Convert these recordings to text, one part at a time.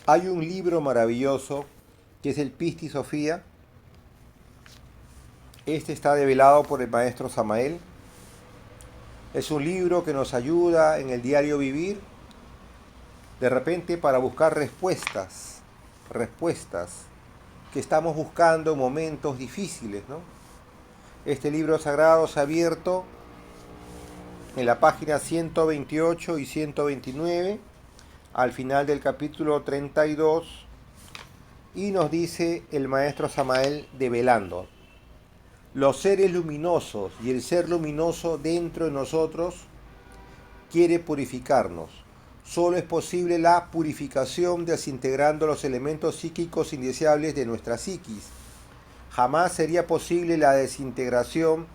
Hay un libro maravilloso que es el Pistis Sofía. Este está develado por el maestro Samael. Es un libro que nos ayuda en el diario vivir, de repente para buscar respuestas que estamos buscando en momentos difíciles, ¿no? Este libro sagrado se ha abierto en la página 128 y 129, al final del capítulo 32, y nos dice el maestro Samael develando: los seres luminosos y el ser luminoso dentro de nosotros quiere purificarnos. Solo es posible la purificación desintegrando los elementos psíquicos indeseables de nuestra psiquis. Jamás sería posible la desintegración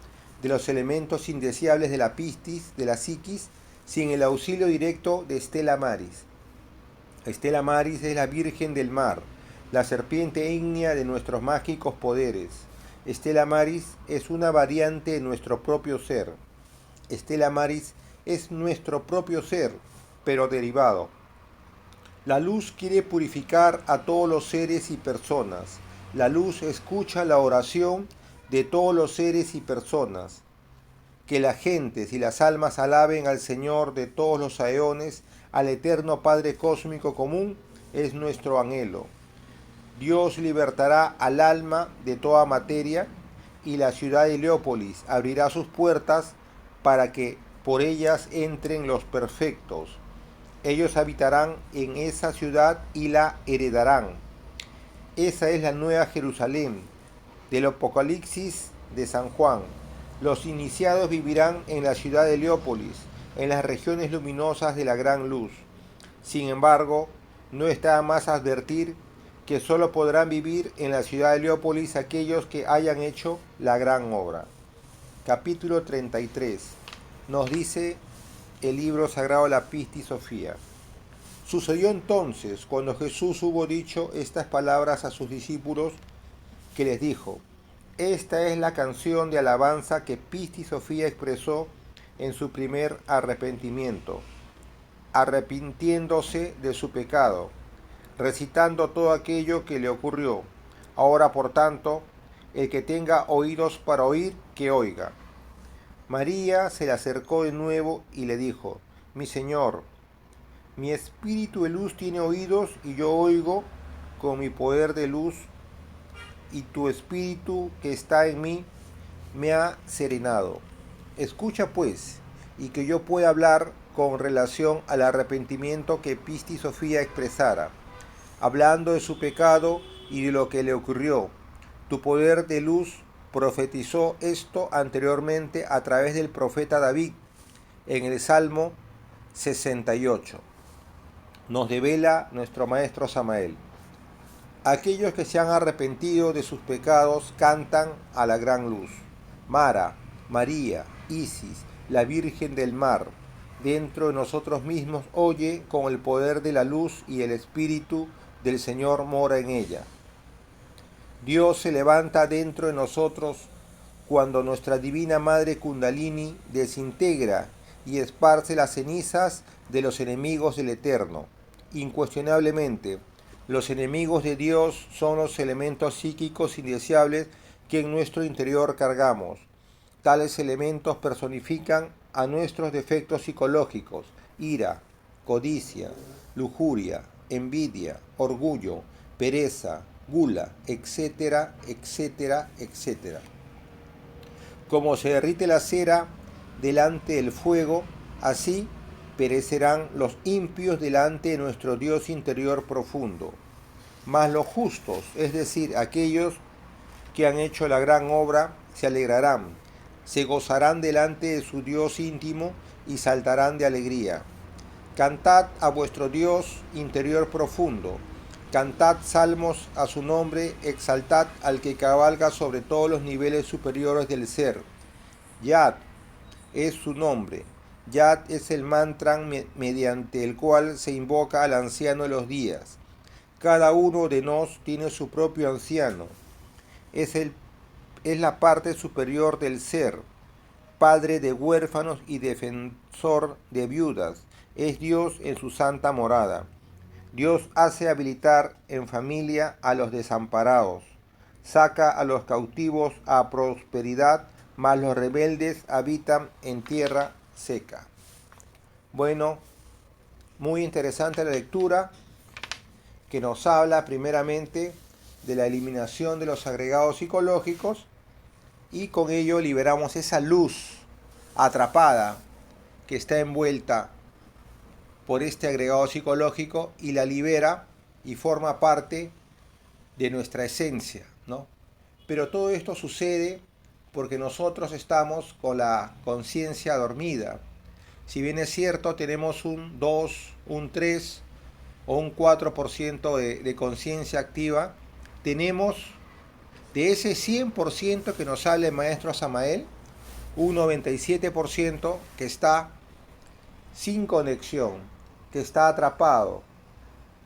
de los elementos indeseables de la pistis, de la psiquis, sin el auxilio directo de Stella Maris. Stella Maris es la Virgen del Mar, la serpiente ígnea de nuestros mágicos poderes. Stella Maris es una variante de nuestro propio ser. Stella Maris es nuestro propio ser, pero derivado. La luz quiere purificar a todos los seres y personas. La luz escucha la oración de todos los seres y personas. Que las gentes y las almas alaben al Señor de todos los aeones, al eterno Padre cósmico común, es nuestro anhelo. Dios libertará al alma de toda materia y la ciudad de Heliópolis abrirá sus puertas para que por ellas entren los perfectos. Ellos habitarán en esa ciudad y la heredarán. Esa es la nueva Jerusalén del Apocalipsis de San Juan. Los iniciados vivirán en la ciudad de Heliópolis, en las regiones luminosas de la gran luz. Sin embargo, no está más advertir que solo podrán vivir en la ciudad de Heliópolis aquellos que hayan hecho la gran obra. Capítulo 33. Nos dice el libro sagrado La Pistis Sofía. Sucedió entonces, cuando Jesús hubo dicho estas palabras a sus discípulos, que les dijo: esta es la canción de alabanza que Pistis Sofía expresó en su primer arrepentimiento, arrepintiéndose de su pecado, recitando todo aquello que le ocurrió. Ahora, por tanto, el que tenga oídos para oír, que oiga. María se le acercó de nuevo y le dijo: mi Señor, mi espíritu de luz tiene oídos y yo oigo con mi poder de luz, y tu espíritu que está en mí me ha serenado. Escucha pues, y que yo pueda hablar con relación al arrepentimiento que Pistis Sofía expresara, hablando de su pecado y de lo que le ocurrió. Tu poder de luz profetizó esto anteriormente a través del profeta David en el Salmo 68. Nos devela nuestro maestro Samael. Aquellos que se han arrepentido de sus pecados cantan a la gran luz. Mara, María, Isis, la Virgen del Mar, dentro de nosotros mismos oye con el poder de la luz, y el Espíritu del Señor mora en ella. Dios se levanta dentro de nosotros cuando nuestra divina Madre Kundalini desintegra y esparce las cenizas de los enemigos del Eterno. Incuestionablemente, los enemigos de Dios son los elementos psíquicos indeseables que en nuestro interior cargamos. Tales elementos personifican a nuestros defectos psicológicos: ira, codicia, lujuria, envidia, orgullo, pereza, gula, etcétera, etcétera, etcétera. Como se derrite la cera delante del fuego, así perecerán los impios delante de nuestro Dios interior profundo. Mas los justos, es decir, aquellos que han hecho la gran obra, se alegrarán, se gozarán delante de su Dios íntimo y saltarán de alegría. Cantad a vuestro Dios interior profundo, cantad salmos a su nombre, exaltad al que cabalga sobre todos los niveles superiores del ser. Yad es su nombre. Yad es el mantra mediante el cual se invoca al anciano de los días. Cada uno de nos tiene su propio anciano. Es la parte superior del ser, padre de huérfanos y defensor de viudas. Es Dios en su santa morada. Dios hace habilitar en familia a los desamparados, saca a los cautivos a prosperidad, mas los rebeldes habitan en tierra seca. Bueno, muy interesante la lectura que nos habla primeramente de la eliminación de los agregados psicológicos y con ello liberamos esa luz atrapada que está envuelta por este agregado psicológico y la libera y forma parte de nuestra esencia, ¿no? Pero todo esto sucede porque nosotros estamos con la conciencia dormida. Si bien es cierto, tenemos un 2, un 3 o un 4% de conciencia activa, tenemos de ese 100% que nos habla el maestro Samael, un 97% que está sin conexión, que está atrapado,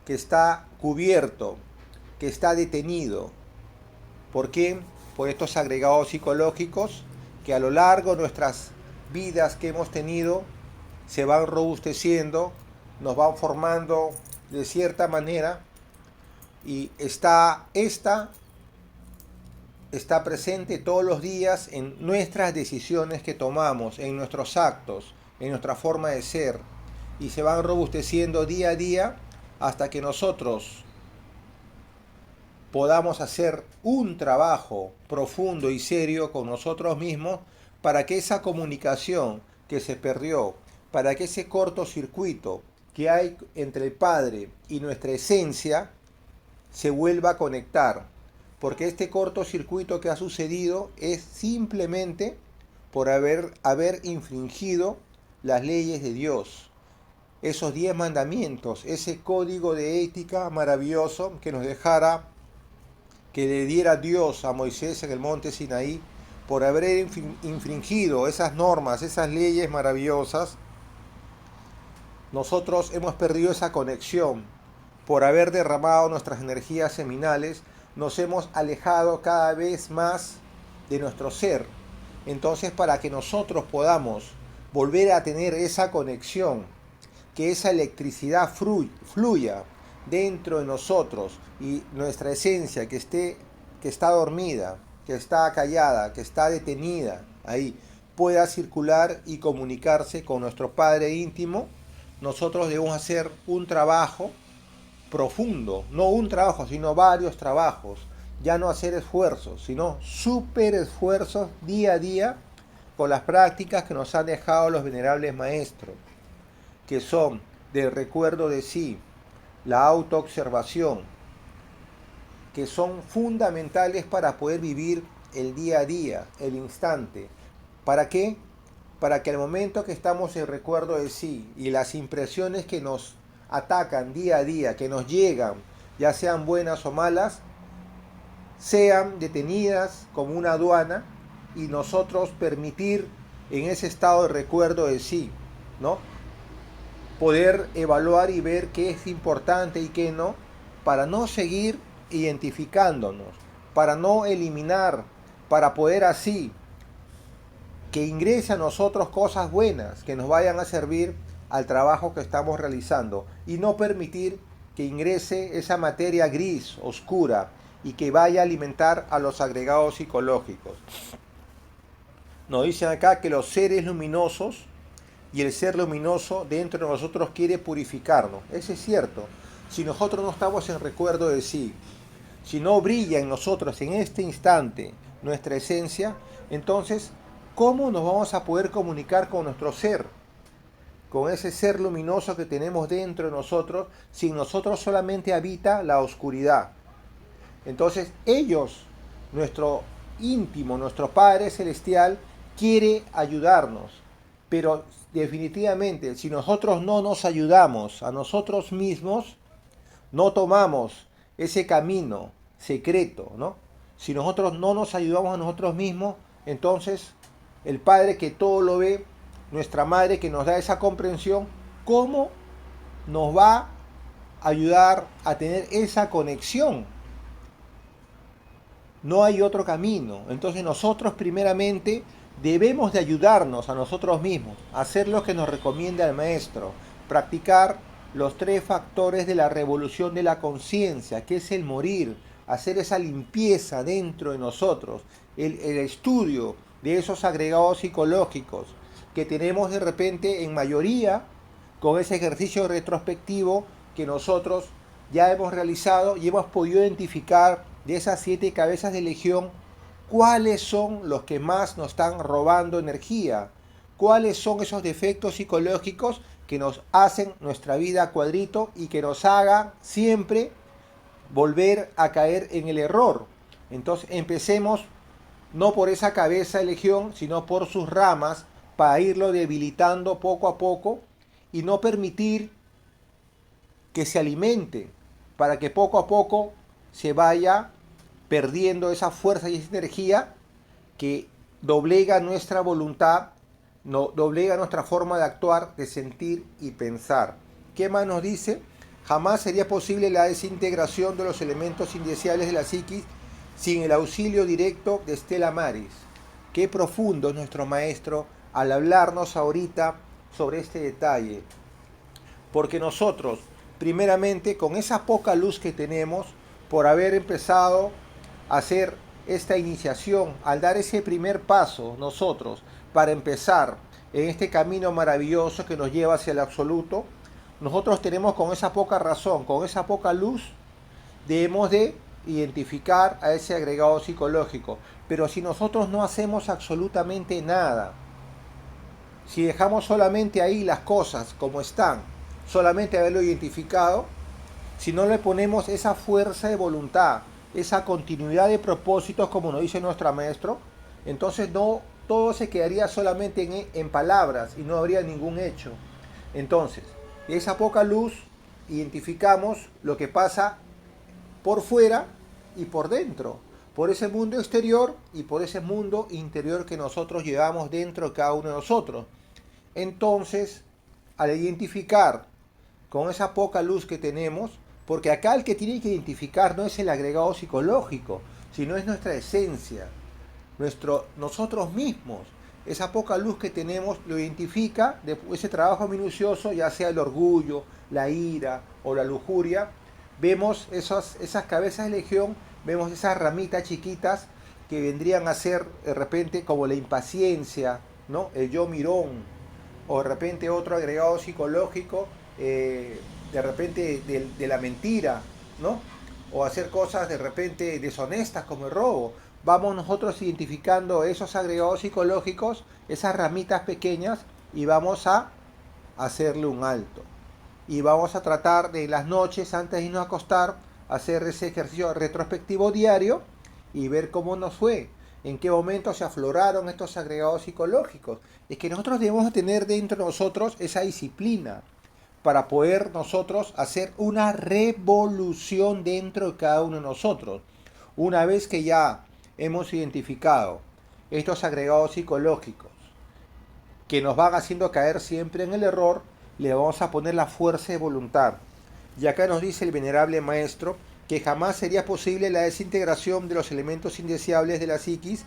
que está cubierto, que está detenido. ¿Por qué? Por estos agregados psicológicos que a lo largo de nuestras vidas que hemos tenido se van robusteciendo, nos van formando de cierta manera y está presente todos los días en nuestras decisiones que tomamos, en nuestros actos, en nuestra forma de ser, y se van robusteciendo día a día hasta que nosotros podamos hacer un trabajo profundo y serio con nosotros mismos para que esa comunicación que se perdió, para que ese cortocircuito que hay entre el Padre y nuestra esencia se vuelva a conectar. Porque este cortocircuito que ha sucedido es simplemente por haber infringido las leyes de Dios. Esos 10 mandamientos, ese código de ética maravilloso que nos dejara, que le diera Dios a Moisés en el monte Sinaí, por haber infringido esas normas, esas leyes maravillosas, nosotros hemos perdido esa conexión. Por haber derramado nuestras energías seminales, nos hemos alejado cada vez más de nuestro ser. Entonces, para que nosotros podamos volver a tener esa conexión, que esa electricidad fluya dentro de nosotros y nuestra esencia que está dormida, que está callada, que está detenida ahí, pueda circular y comunicarse con nuestro Padre íntimo, nosotros debemos hacer un trabajo profundo, no un trabajo, sino varios trabajos, ya no hacer esfuerzos, sino super esfuerzos día a día con las prácticas que nos han dejado los venerables maestros, que son del recuerdo de sí, la autoobservación, que son fundamentales para poder vivir el día a día, el instante. ¿Para qué? Para que al momento que estamos en recuerdo de sí y las impresiones que nos atacan día a día, que nos llegan, ya sean buenas o malas, sean detenidas como una aduana y nosotros permitir en ese estado de recuerdo de sí, ¿no? Poder evaluar y ver qué es importante y qué no, para no seguir identificándonos, para no eliminar, para poder así que ingrese a nosotros cosas buenas que nos vayan a servir al trabajo que estamos realizando y no permitir que ingrese esa materia gris, oscura y que vaya a alimentar a los agregados psicológicos. Nos dicen acá que los seres luminosos y el ser luminoso dentro de nosotros quiere purificarnos. Eso es cierto. Si nosotros no estamos en recuerdo de sí, si no brilla en nosotros en este instante nuestra esencia, entonces, ¿cómo nos vamos a poder comunicar con nuestro ser? Con ese ser luminoso que tenemos dentro de nosotros, si en nosotros solamente habita la oscuridad. Entonces, ellos, nuestro íntimo, nuestro Padre Celestial, quiere ayudarnos. Pero definitivamente, si nosotros no nos ayudamos a nosotros mismos, no tomamos ese camino secreto, ¿no? Si nosotros no nos ayudamos a nosotros mismos, entonces el Padre que todo lo ve, nuestra Madre que nos da esa comprensión, ¿cómo nos va a ayudar a tener esa conexión? No hay otro camino. Entonces nosotros primeramente debemos de ayudarnos a nosotros mismos, hacer lo que nos recomienda el Maestro, practicar los tres factores de la revolución de la conciencia, que es el morir, hacer esa limpieza dentro de nosotros, el estudio de esos agregados psicológicos que tenemos de repente en mayoría con ese ejercicio retrospectivo que nosotros ya hemos realizado y hemos podido identificar de esas 7 cabezas de legión cuáles son los que más nos están robando energía, cuáles son esos defectos psicológicos que nos hacen nuestra vida a cuadrito y que nos hagan siempre volver a caer en el error. Entonces empecemos no por esa cabeza de legión, sino por sus ramas, para irlo debilitando poco a poco y no permitir que se alimente, para que poco a poco se vaya perdiendo esa fuerza y esa energía que doblega nuestra voluntad, no, doblega nuestra forma de actuar, de sentir y pensar. ¿Qué más nos dice? Jamás sería posible la desintegración de los elementos indeseables de la psiquis sin el auxilio directo de Stella Maris. Qué profundo es nuestro maestro al hablarnos ahorita sobre este detalle. Porque nosotros, primeramente, con esa poca luz que tenemos, por haber empezado a hacer esta iniciación, al dar ese primer paso nosotros, para empezar en este camino maravilloso que nos lleva hacia el absoluto, nosotros tenemos con esa poca razón, con esa poca luz, debemos de identificar a ese agregado psicológico. Pero si nosotros no hacemos absolutamente nada, si dejamos solamente ahí las cosas como están, solamente haberlo identificado, si no le ponemos esa fuerza de voluntad, esa continuidad de propósitos como nos dice nuestro maestro, entonces no, todo se quedaría solamente en palabras y no habría ningún hecho. Entonces, de esa poca luz identificamos lo que pasa por fuera y por dentro, por ese mundo exterior y por ese mundo interior que nosotros llevamos dentro de cada uno de nosotros. Entonces, al identificar con esa poca luz que tenemos, porque acá el que tiene que identificar no es el agregado psicológico, sino es nuestra esencia, nosotros mismos. Esa poca luz que tenemos lo identifica de ese trabajo minucioso, ya sea el orgullo, la ira o la lujuria. Vemos esas cabezas de legión, vemos esas ramitas chiquitas que vendrían a ser de repente como la impaciencia, ¿no? El yo mirón, o de repente otro agregado psicológico, de repente de la mentira, ¿no? O hacer cosas de repente deshonestas como el robo. Vamos nosotros identificando esos agregados psicológicos, esas ramitas pequeñas, y vamos a hacerle un alto. Y vamos a tratar de las noches antes de irnos a acostar, hacer ese ejercicio retrospectivo diario y ver cómo nos fue, en qué momento se afloraron estos agregados psicológicos. Es que nosotros debemos tener dentro de nosotros esa disciplina para poder nosotros hacer una revolución dentro de cada uno de nosotros. Una vez que ya hemos identificado estos agregados psicológicos que nos van haciendo caer siempre en el error, le vamos a poner la fuerza de voluntad. Y acá nos dice el venerable maestro que jamás sería posible la desintegración de los elementos indeseables de la psiquis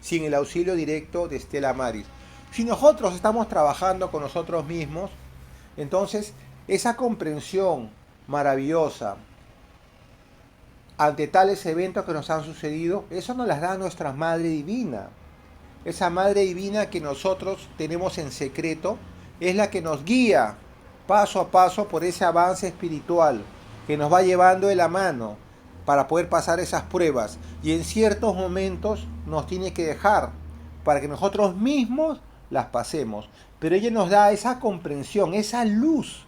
sin el auxilio directo de Stella Maris. Si nosotros estamos trabajando con nosotros mismos, entonces esa comprensión maravillosa ante tales eventos que nos han sucedido, eso nos las da nuestra Madre Divina. Esa Madre Divina que nosotros tenemos en secreto es la que nos guía paso a paso por ese avance espiritual que nos va llevando de la mano para poder pasar esas pruebas, y en ciertos momentos nos tiene que dejar para que nosotros mismos las pasemos, pero ella nos da esa comprensión, esa luz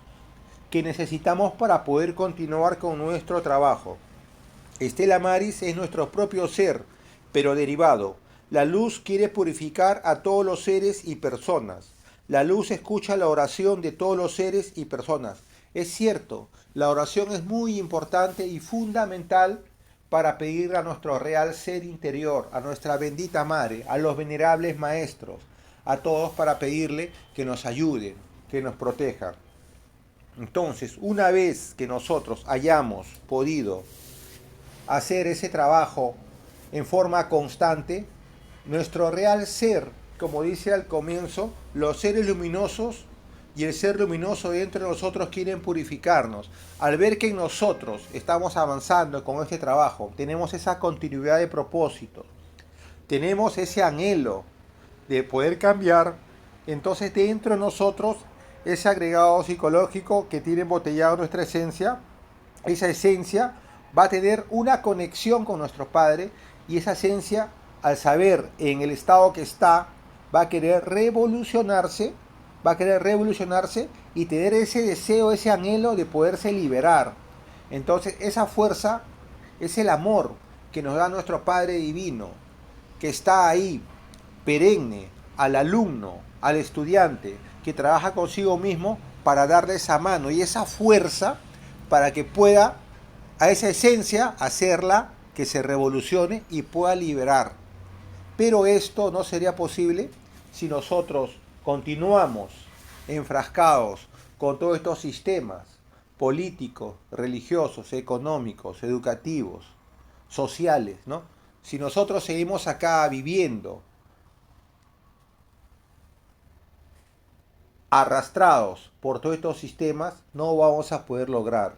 que necesitamos para poder continuar con nuestro trabajo. Stella Maris es nuestro propio ser, pero derivado. La luz quiere purificar a todos los seres y personas. La luz escucha la oración de todos los seres y personas. Es cierto, la oración es muy importante y fundamental para pedir a nuestro real ser interior, a nuestra bendita Madre, a los venerables maestros, a todos para pedirle que nos ayuden, que nos protejan. Entonces, una vez que nosotros hayamos podido hacer ese trabajo en forma constante, nuestro real ser, como dice al comienzo, los seres luminosos y el ser luminoso dentro de nosotros quieren purificarnos. Al ver que en nosotros estamos avanzando con este trabajo, tenemos esa continuidad de propósito, tenemos ese anhelo de poder cambiar, entonces dentro de nosotros ese agregado psicológico que tiene embotellado nuestra esencia, esa esencia va a tener una conexión con nuestro Padre, y esa esencia, al saber en el estado que está, va a querer revolucionarse, y tener ese deseo, ese anhelo de poderse liberar. Entonces esa fuerza es el amor que nos da nuestro Padre Divino, que está ahí, perenne, al alumno, al estudiante, que trabaja consigo mismo para darle esa mano y esa fuerza para que pueda a esa esencia hacerla que se revolucione y pueda liberar. Pero esto no sería posible si nosotros continuamos enfrascados con todos estos sistemas políticos, religiosos, económicos, educativos, sociales, ¿no? Si nosotros seguimos acá viviendo arrastrados por todos estos sistemas, no vamos a poder lograr.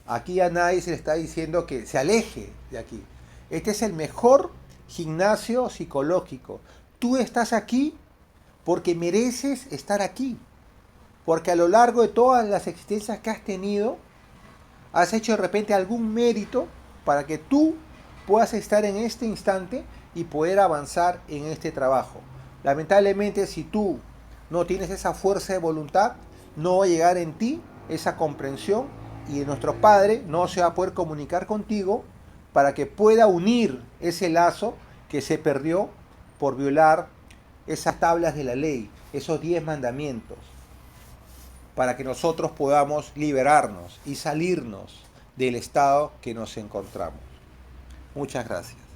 Aquí a nadie se le está diciendo que se aleje de aquí. Este es el mejor gimnasio psicológico. Tú estás aquí porque mereces estar aquí. Porque a lo largo de todas las existencias que has tenido, has hecho de repente algún mérito para que tú puedas estar en este instante y poder avanzar en este trabajo. Lamentablemente, si tú no tienes esa fuerza de voluntad, no va a llegar en ti esa comprensión, y nuestro Padre no se va a poder comunicar contigo para que pueda unir ese lazo que se perdió por violar esas tablas de la ley, esos 10 mandamientos, para que nosotros podamos liberarnos y salirnos del estado que nos encontramos. Muchas gracias.